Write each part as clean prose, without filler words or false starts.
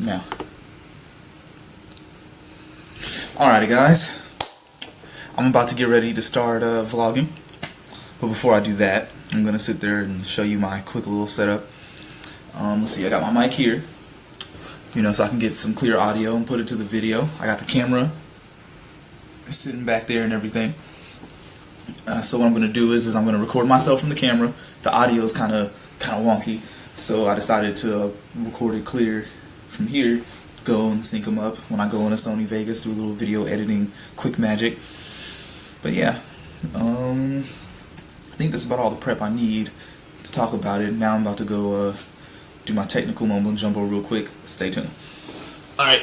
Now, alrighty guys, I'm about to get ready to start vlogging, but before I do that, I'm gonna sit there and show you my quick little setup. Let's see, I got my mic here, so I can get some clear audio and put it to the video. I got the camera sitting back there and everything. So what I'm gonna do is I'm gonna record myself from the camera. The audio is kind of wonky, so I decided to record it clear from here, go and sync them up when I go into Sony Vegas, do a little video editing, quick magic. But yeah, I think that's about all the prep I need to talk about it. Now I'm about to go do my technical mumbo jumbo real quick. Stay tuned. Alright.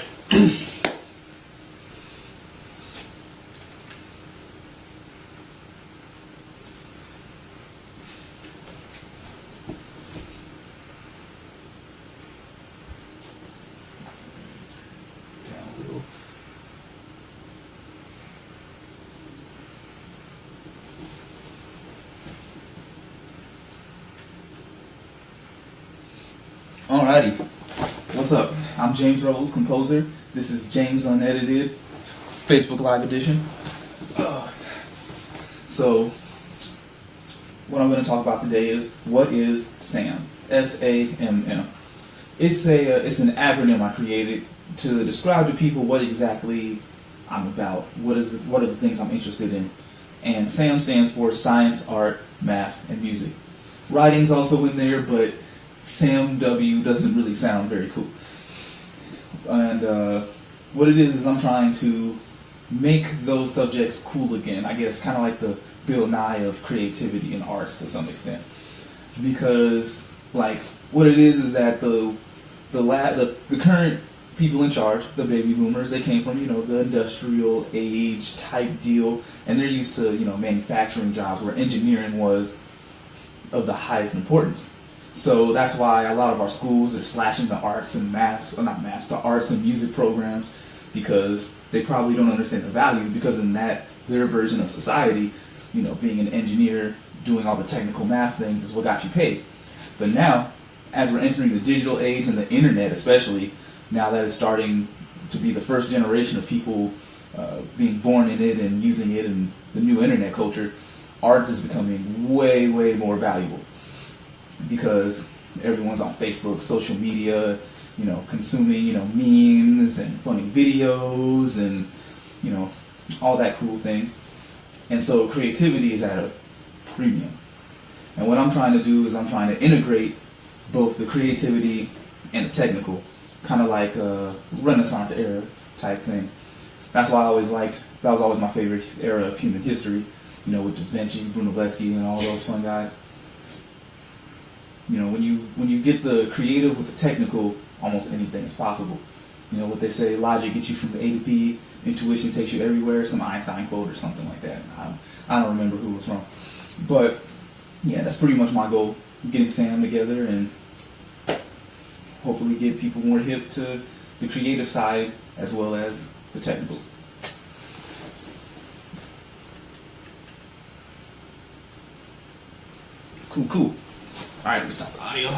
Alrighty, what's up? I'm James Revels, composer. This is James Unedited, Facebook Live edition. So, what I'm going to talk about today is, what is SAMM? S-A-M-M. It's an acronym I created to describe to people what exactly I'm about. What are the things I'm interested in? And SAMM stands for Science, Art, Math, and Music. Writing's also in there, but Sam W doesn't really sound very cool. And what it is I'm trying to make those subjects cool again. I guess kind of like the Bill Nye of creativity and arts to some extent. Because like what it is that the current people in charge, the baby boomers, they came from the industrial age type deal, and they're used to manufacturing jobs where engineering was of the highest importance. So that's why a lot of our schools are slashing the arts and the arts and music programs, because they probably don't understand the value, because in their version of society, being an engineer, doing all the technical math things is what got you paid. But now, as we're entering the digital age and the internet especially, now that it's starting to be the first generation of people being born in it and using it in the new internet culture, arts is becoming way, way more valuable. Because everyone's on Facebook, social media, consuming, memes and funny videos and, all that cool things. And so creativity is at a premium. And what I'm trying to do is I'm trying to integrate both the creativity and the technical, kind of like a Renaissance era type thing. That's why that was always my favorite era of human history, with Da Vinci, Brunelleschi, and all those fun guys. When you get the creative with the technical, almost anything is possible. What they say, logic gets you from A to B, intuition takes you everywhere, some Einstein quote or something like that. I don't remember who it was from. But, yeah, that's pretty much my goal, getting SAMM together and hopefully get people more hip to the creative side as well as the technical. Cool. Alright, let me stop the audio.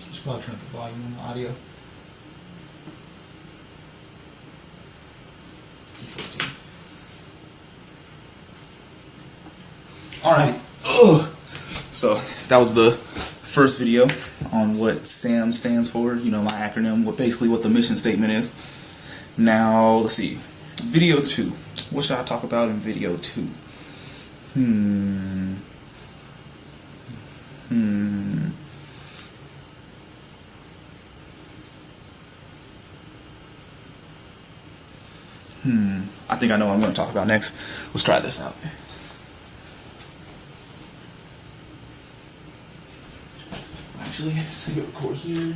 Just probably turn up the volume on the audio. Alrighty. So, that was the first video on what SAMM stands for, my acronym, what the mission statement is. Now, let's see. Video 2. What should I talk about in video 2? I think I know what I'm going to talk about next. Let's try this out. Actually, let's hit record here.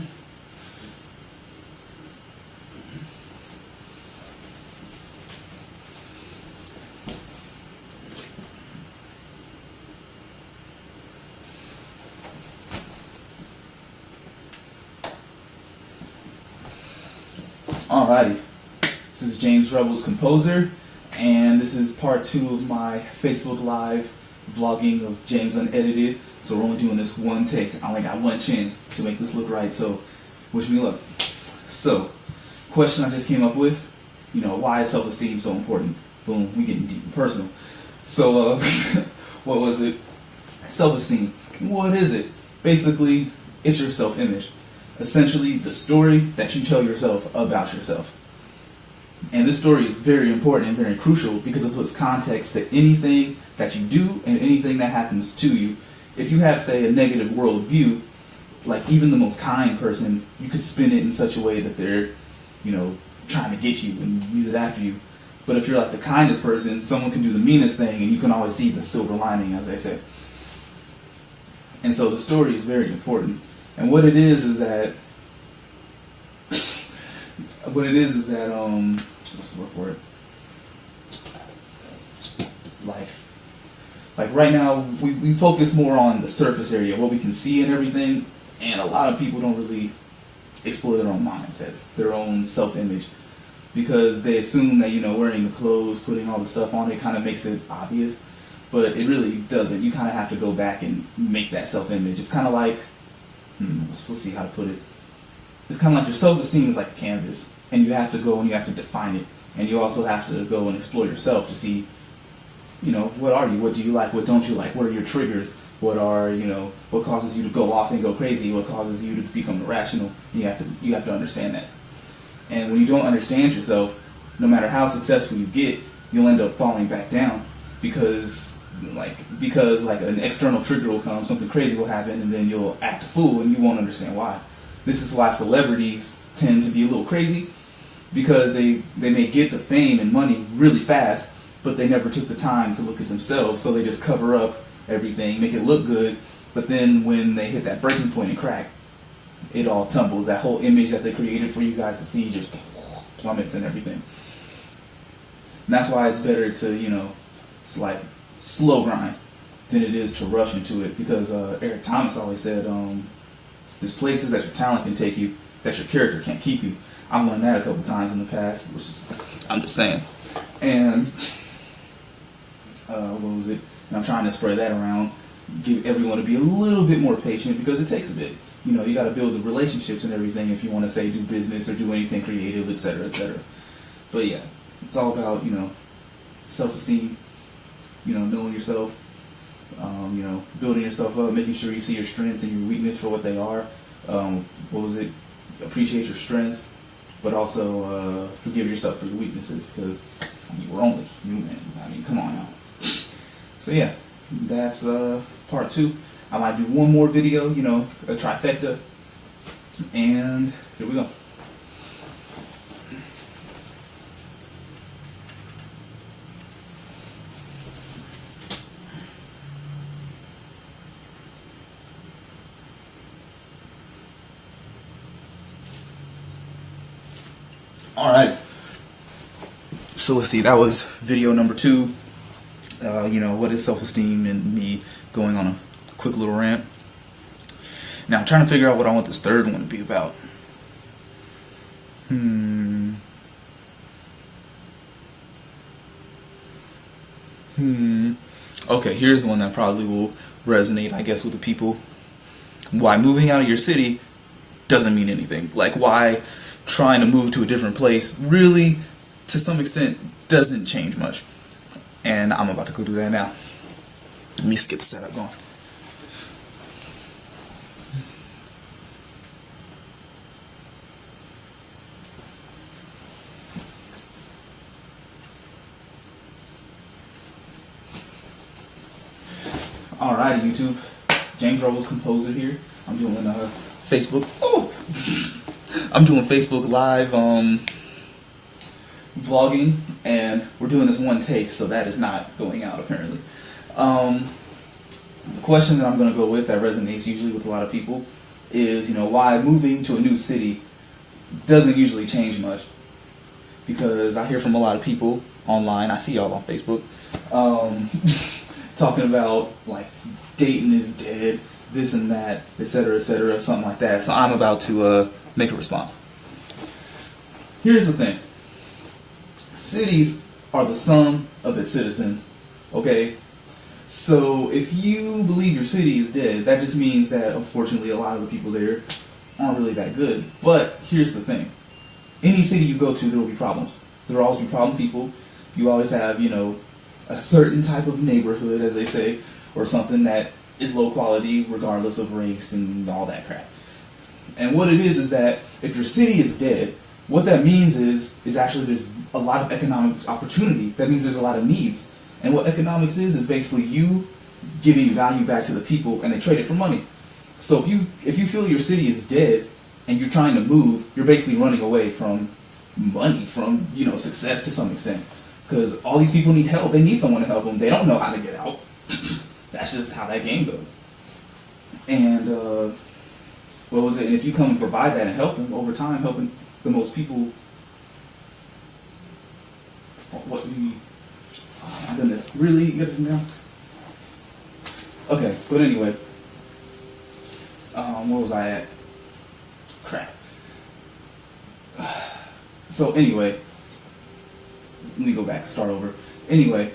Alrighty, this is James Revels, composer, and this is part 2 of my Facebook Live vlogging of James Unedited. So we're only doing this one take. I only got one chance to make this look right, so wish me luck. So, question I just came up with, why is self-esteem so important? Boom, we getting deep and personal. So, what was it? Self-esteem. What is it? Basically, it's your self-image. Essentially, the story that you tell yourself about yourself. And this story is very important and very crucial because it puts context to anything that you do and anything that happens to you. If you have, say, a negative worldview, like even the most kind person, you could spin it in such a way that they're, trying to get you and use it after you. But if you're like the kindest person, someone can do the meanest thing and you can always see the silver lining, as they say. And so the story is very important. And what it is that what's the word for it? Like right now, we focus more on the surface area, what we can see and everything, and a lot of people don't really explore their own mindsets, their own self-image, because they assume that, wearing the clothes, putting all the stuff on, it kind of makes it obvious, but it really doesn't. You kind of have to go back and make that self-image. It's kind of like, let's see how to put it. It's kind of like your self-esteem is like a canvas, and you have to go and you have to define it, and you also have to go and explore yourself to see, what are you? What do you like? What don't you like? What are your triggers? What are, what causes you to go off and go crazy? What causes you to become irrational? You have to understand that. And when you don't understand yourself, no matter how successful you get, you'll end up falling back down because an external trigger will come, something crazy will happen, and then you'll act a fool and you won't understand why. This is why celebrities tend to be a little crazy, because they may get the fame and money really fast, but they never took the time to look at themselves, so they just cover up everything, make it look good, but then when they hit that breaking point and crack, it all tumbles. That whole image that they created for you guys to see just plummets and everything. And that's why it's better to, it's like slow grind than it is to rush into it, because Eric Thomas always said, there's places that your talent can take you that your character can't keep you. I've learned that a couple times in the past, I'm just saying. And what was it? And I'm trying to spread that around, get everyone to be a little bit more patient, because it takes a bit. You got to build the relationships and everything if you want to, say, do business or do anything creative, etc., etc. But yeah, it's all about, self-esteem, knowing yourself, building yourself up, making sure you see your strengths and your weakness for what they are. Appreciate your strengths, but also forgive yourself for your weaknesses, because we're only human. Come on now. So yeah, that's part 2. I might do one more video, a trifecta, and here we go. Alright, so let's see, that was video number 2, what is self-esteem, and me going on a quick little rant. Now I'm trying to figure out what I want this third one to be about. Okay, here's one that probably will resonate, I guess, with the people. Why moving out of your city doesn't mean anything. Like, why trying to move to a different place really, to some extent, doesn't change much. And I'm about to go do that now. Let me just get the setup going. Alrighty, YouTube. James Revels, composer here. I'm doing Facebook. I'm doing Facebook Live vlogging, and we're doing this one take, so that is not going out apparently. The question that I'm going to go with, that resonates usually with a lot of people, is why moving to a new city doesn't usually change much. Because I hear from a lot of people online, I see y'all on Facebook, talking about like Dayton is dead, this and that, etc., something like that. So I'm about to make a response. Here's the thing. Cities are the sum of its citizens, okay? So if you believe your city is dead, that just means that unfortunately a lot of the people there aren't really that good. But here's the thing. Any city you go to, there will be problems. There will always be problem people. You always have, a certain type of neighborhood, as they say, or something that is low quality regardless of race and all that crap. And what it is that if your city is dead, what that means is actually there's a lot of economic opportunity. That means there's a lot of needs. And what economics is basically you giving value back to the people, and they trade it for money. So if you feel your city is dead and you're trying to move, you're basically running away from money, from success to some extent, because all these people need help. They need someone to help them. They don't know how to get out. That's just how that game goes. And what was it? And if you come and provide that and help them over time, helping the most people. What we. Oh my goodness! Really? You got it now? Okay, but anyway. Where was I at? Crap. So anyway, let me go back, start over. Anyway,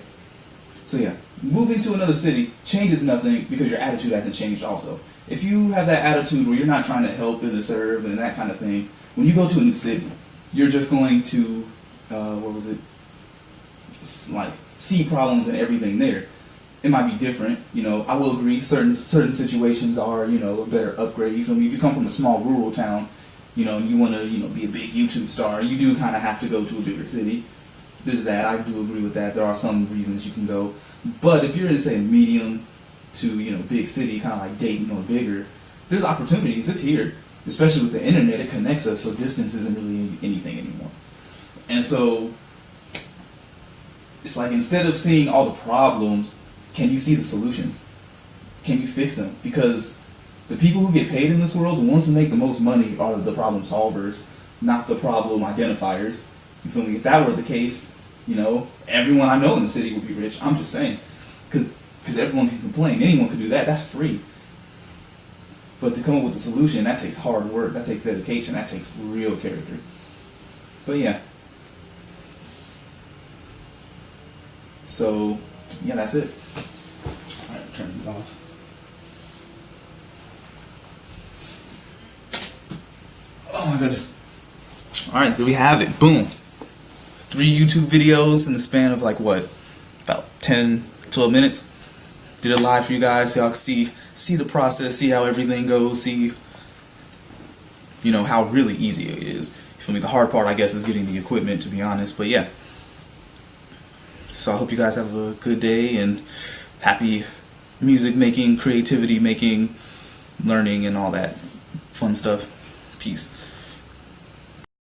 so yeah, moving to another city changes nothing because your attitude hasn't changed also. If you have that attitude where you're not trying to help and to serve and that kind of thing, when you go to a new city, you're just going to, like, see problems in everything there. It might be different, I will agree, certain situations are, a better upgrade. You feel me? If you come from a small rural town, and you want to, be a big YouTube star, you do kind of have to go to a bigger city. There's that. I do agree with that. There are some reasons you can go. But if you're in, say, medium to, big city, kind of like Dayton or bigger, there's opportunities. It's here. Especially with the internet, it connects us, so distance isn't really anything anymore. And so, it's like instead of seeing all the problems, can you see the solutions? Can you fix them? Because the people who get paid in this world, the ones who make the most money, are the problem solvers, not the problem identifiers. You feel me? If that were the case, everyone I know in the city would be rich. I'm just saying. Because everyone can complain. Anyone can do that. That's free. But to come up with a solution, that takes hard work. That takes dedication. That takes real character. But yeah. So, yeah, that's it. Alright, turn these off. Oh my goodness. Alright, there we have it. Boom. 3 YouTube videos in the span of about 10, 12 minutes. Did it live for you guys so y'all can see the process, see how everything goes, see how really easy it is. You feel me? The hard part, I guess, is getting the equipment, to be honest. But yeah. So I hope you guys have a good day and happy music making, creativity making, learning, and all that fun stuff. Peace.